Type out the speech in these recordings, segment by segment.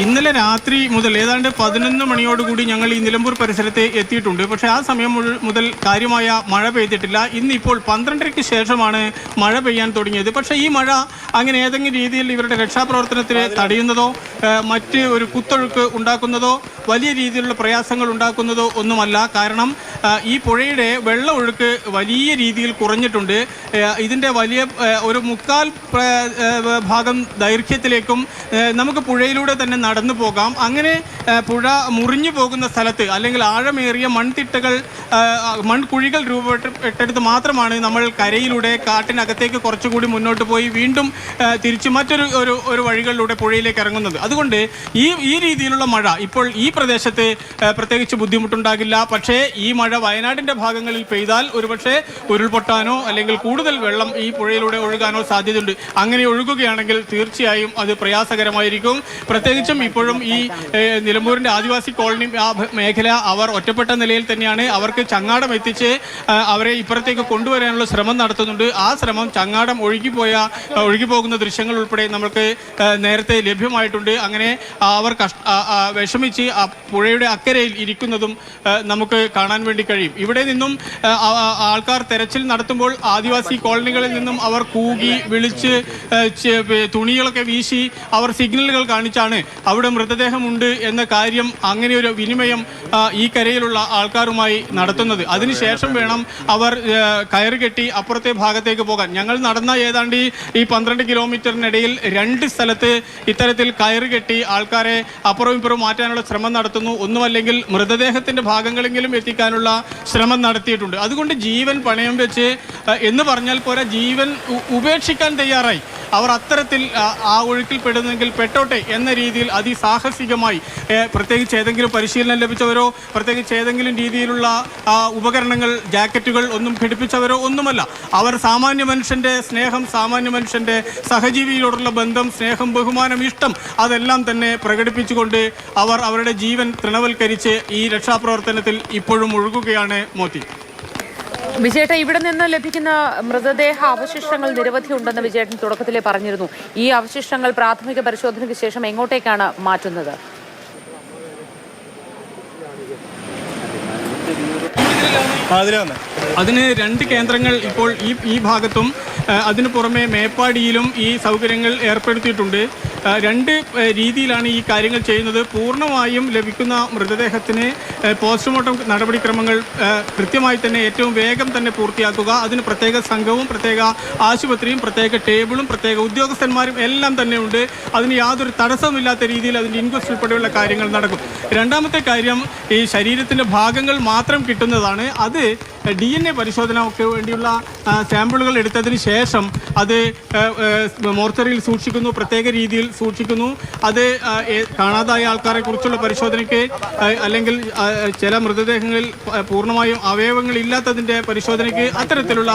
ഇന്നലെ രാത്രി മുതൽ ഏതാണ്ട് 11 മണിയോടുകൂടി ഞങ്ങൾ ഈ നിലമ്പൂർ പരിസരത്ത് എത്തിയിട്ടുണ്ട്. പക്ഷേ ആ സമയം മുതൽ കാര്യമായ മഴ പെയ്തിട്ടില്ല. ഇന്നിപ്പോൾ 12:30-ക്ക് ശേഷമാണ് മഴ പെയ്യാൻ തുടങ്ങിയത്. പക്ഷേ ഈ മഴ അങ്ങനെ ഏതെങ്കിലും രീതിയിൽ ഇവരുടെ രക്ഷാപ്രവർത്തനത്തിന് തടയുന്നതോ മറ്റ് ഒരു കുത്തൊഴുക്ക് ഉണ്ടാക്കുന്നതോ വലിയ രീതിയിലുള്ള പ്രയാസങ്ങൾ ഉണ്ടാക്കുന്നതോ ഒന്നുമല്ല. കാരണം ഈ പുഴയുടെ വെള്ള ഒഴുക്ക് വലിയ രീതിയിൽ കുറഞ്ഞിട്ടുണ്ട്. ഇതിൻ്റെ വലിയ ഒരു 3/4 ഭാഗം ദൈർഘ്യത്തിലേക്കും നമുക്ക് പുഴയിലൂടെ തന്നെ നടന്നു പോകാം. അങ്ങനെ പുഴ മുറിഞ്ഞു പോകുന്ന സ്ഥലത്ത് അല്ലെങ്കിൽ ആഴമേറിയ മൺതിട്ടകൾ മൺകുഴികൾ രൂപപ്പെട്ടെടുത്ത് മാത്രമാണ് നമ്മൾ കരയിലൂടെ കാട്ടിനകത്തേക്ക് കുറച്ചുകൂടി മുന്നോട്ട് പോയി വീണ്ടും തിരിച്ച് മറ്റൊരു വഴികളിലൂടെ പുഴയിലേക്ക് ഇറങ്ങുന്നത്. അതുകൊണ്ട് ഈ രീതിയിലുള്ള മഴ ഇപ്പോൾ ഈ പ്രദേശത്ത് പ്രത്യേകിച്ച് ബുദ്ധിമുട്ടുണ്ടാകില്ല. പക്ഷേ ഈ മഴ വയനാടിൻ്റെ ഭാഗങ്ങളിൽ പെയ്താൽ ഒരുപക്ഷെ ഉരുൾപൊട്ടാനോ അല്ലെങ്കിൽ കൂടുതൽ വെള്ളം ഈ പുഴയിലൂടെ ഒഴുകാനോ സാധ്യതയുണ്ട്. അങ്ങനെ ഒഴുകുകയാണെങ്കിൽ തീർച്ചയായും അത് പ്രയാസകരമായിരിക്കും. പ്രത്യേകിച്ചും ഇപ്പോഴും ഈ നിലമ്പൂരിൻ്റെ ആദിവാസി കോളനി ആ മേഖല അവർ ഒറ്റപ്പെട്ട നിലയിൽ തന്നെയാണ്. അവർക്ക് ചങ്ങാടം എത്തിച്ച് അവരെ ഇപ്പുറത്തേക്ക് കൊണ്ടുവരാനുള്ള ശ്രമം നടത്തുന്നുണ്ട്. ആ ശ്രമം ചങ്ങാടം ഒഴുകിപ്പോകുന്ന ദൃശ്യങ്ങൾ ഉൾപ്പെടെ നമുക്ക് നേരത്തെ ലഭ്യമായിട്ടുണ്ട്. അങ്ങനെ അവർ വിഷമിച്ച് ആ പുഴയുടെ അക്കരയിൽ ഇരിക്കുന്നതും നമുക്ക് കാണാൻ വേണ്ടി കഴിയും. ഇവിടെ നിന്നും ആൾക്കാർ തെരച്ചിൽ നടത്തുമ്പോൾ ആദിവാസി കോളനികളിൽ നിന്നും അവർ കൂകി വിളിച്ച് തുണികളൊക്കെ വീശി അവർ സിഗ്നലുകൾ കാണിച്ചാണ് അവിടെ മൃതദേഹമുണ്ട് എന്ന കാര്യം അങ്ങനെ ഒരു വിനിമയം ഈ കരയിലുള്ള ആൾക്കാരുമായി നടത്തുന്നത്. അതിനുശേഷം വേണം അവർ കയറുകെട്ടി അപ്പുറത്തെ ഭാഗത്തേക്ക് പോകാൻ. ഞങ്ങൾ നടന്ന ഏതാണ്ട് ഈ 12 കിലോമീറ്ററിനിടയിൽ 2 സ്ഥലത്ത് ഇത്തരത്തിൽ കയറുകെട്ടി ആൾക്കാരെ അപ്പുറവും ഇപ്പുറവും മാറ്റാനുള്ള ശ്രമം നടത്തുന്നു. ഒന്നുമല്ലെങ്കിൽ മൃതദേഹത്തിൻ്റെ ഭാഗങ്ങളെങ്കിലും എത്തിക്കാനുള്ള ശ്രമം നടത്തിയിട്ടുണ്ട്. അതുകൊണ്ട് ജീവൻ പണയം വെച്ച് എന്ന് പറഞ്ഞാൽ പോരാ, ജീവൻ ഉപേക്ഷിക്കാൻ തയ്യാറായി അവർ അത്തരത്തിൽ ആ ഒഴുക്കിൽ പെടുന്നെങ്കിൽ പെട്ടോട്ടെ എന്ന രീതിയിൽ അതിസാഹസികമായി പ്രത്യേകിച്ച് ഏതെങ്കിലും പരിശീലനം ലഭിച്ചവരോ പ്രത്യേകിച്ച് ഏതെങ്കിലും രീതിയിലുള്ള ഉപകരണങ്ങൾ ജാക്കറ്റുകൾ ഒന്നും ഘടിപ്പിച്ചവരോ ഒന്നുമല്ല. അവർ സാമാന്യ മനുഷ്യൻ്റെ സ്നേഹം, സാമാന്യ മനുഷ്യൻ്റെ സഹജീവിയോടുള്ള ബന്ധം, സ്നേഹം, ബഹുമാനം, ഇഷ്ടം അതെല്ലാം തന്നെ പ്രകടിപ്പിച്ചുകൊണ്ട് അവർ അവരുടെ ജീവൻ തൃണവൽക്കരിച്ച് ഈ രക്ഷാപ്രവർത്തനത്തിൽ ഇപ്പോഴും ഒഴുകുകയാണ്. മോത്തി വിജയേട്ട, ഇവിടെ നിന്ന് ലഭിക്കുന്ന മൃതദേഹ അവശിഷ്ടങ്ങൾ നിരവധി ഉണ്ടെന്ന് വിജയേട്ടൻ തുടക്കത്തിലേ പറഞ്ഞിരുന്നു. ഈ അവശിഷ്ടങ്ങൾ പ്രാഥമിക പരിശോധനയ്ക്ക് ശേഷം എങ്ങോട്ടേക്കാണ് മാറ്റുന്നത്? അതിന് 2 കേന്ദ്രങ്ങൾ ഇപ്പോൾ ഈ ഭാഗത്തും അതിനു പുറമെ മേപ്പാടിയിലും ഈ സൗകര്യങ്ങൾ ഏർപ്പെടുത്തിയിട്ടുണ്ട്. 2 രീതിയിലാണ് ഈ കാര്യങ്ങൾ ചെയ്യുന്നത്. പൂർണ്ണമായും ലഭിക്കുന്ന മൃതദേഹത്തിന് പോസ്റ്റ്മോർട്ടം നടപടിക്രമങ്ങൾ കൃത്യമായി തന്നെ ഏറ്റവും വേഗം തന്നെ പൂർത്തിയാക്കുക. അതിന് പ്രത്യേക സംഘവും പ്രത്യേക ആശുപത്രിയും പ്രത്യേക ടേബിളും പ്രത്യേക ഉദ്യോഗസ്ഥന്മാരും എല്ലാം തന്നെ ഉണ്ട്. അതിന് യാതൊരു തടസ്സവുമില്ലാത്ത രീതിയിൽ അതിൻ്റെ ഇൻക്വസ്റ്റ് ഉൾപ്പെടെയുള്ള കാര്യങ്ങൾ നടക്കും. രണ്ടാമത്തെ കാര്യം, ഈ ശരീരത്തിൻ്റെ ഭാഗങ്ങൾ മാത്രം കിട്ടുന്നതാണ്. അത് DNA പരിശോധന ഒക്കെ വേണ്ടിയുള്ള സാമ്പിളുകൾ എടുത്തതിന് ശേഷം അത് മോർച്ചറിയിൽ സൂക്ഷിക്കുന്നു, പ്രത്യേക രീതിയിൽ സൂക്ഷിക്കുന്നു. അത് കാണാതായ ആൾക്കാരെ കുറിച്ചുള്ള പരിശോധനയ്ക്ക് അല്ലെങ്കിൽ ചില മൃതദേഹങ്ങളിൽ പൂർണ്ണമായും അവയവങ്ങളില്ലാത്തതിൻ്റെ പരിശോധനയ്ക്ക് അത്തരത്തിലുള്ള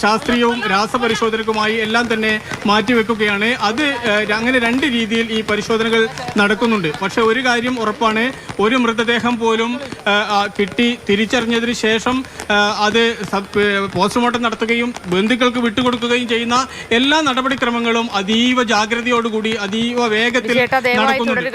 ശാസ്ത്രീയവും രാസപരിശോധനയ്ക്കുമായി എല്ലാം തന്നെ മാറ്റിവെക്കുകയാണ്. അത് അങ്ങനെ 2 രീതിയിൽ ഈ പരിശോധനകൾ നടക്കുന്നുണ്ട്. പക്ഷെ ഒരു കാര്യം ഉറപ്പാണ്, ഒരു മൃതദേഹം പോലും കിട്ടി തിരിച്ചറിഞ്ഞതിന് ശേഷം അത് പോസ്റ്റ്മോർട്ടം നടത്തുകയും ബന്ധുക്കൾക്ക് വിട്ടുകൊടുക്കുകയും ചെയ്യുന്ന എല്ലാ നടപടിക്രമങ്ങളും അതീവ ജാഗ്രതയോടുകൂടി അതീവ വേഗത്തിൽ നടക്കുന്നുണ്ട്.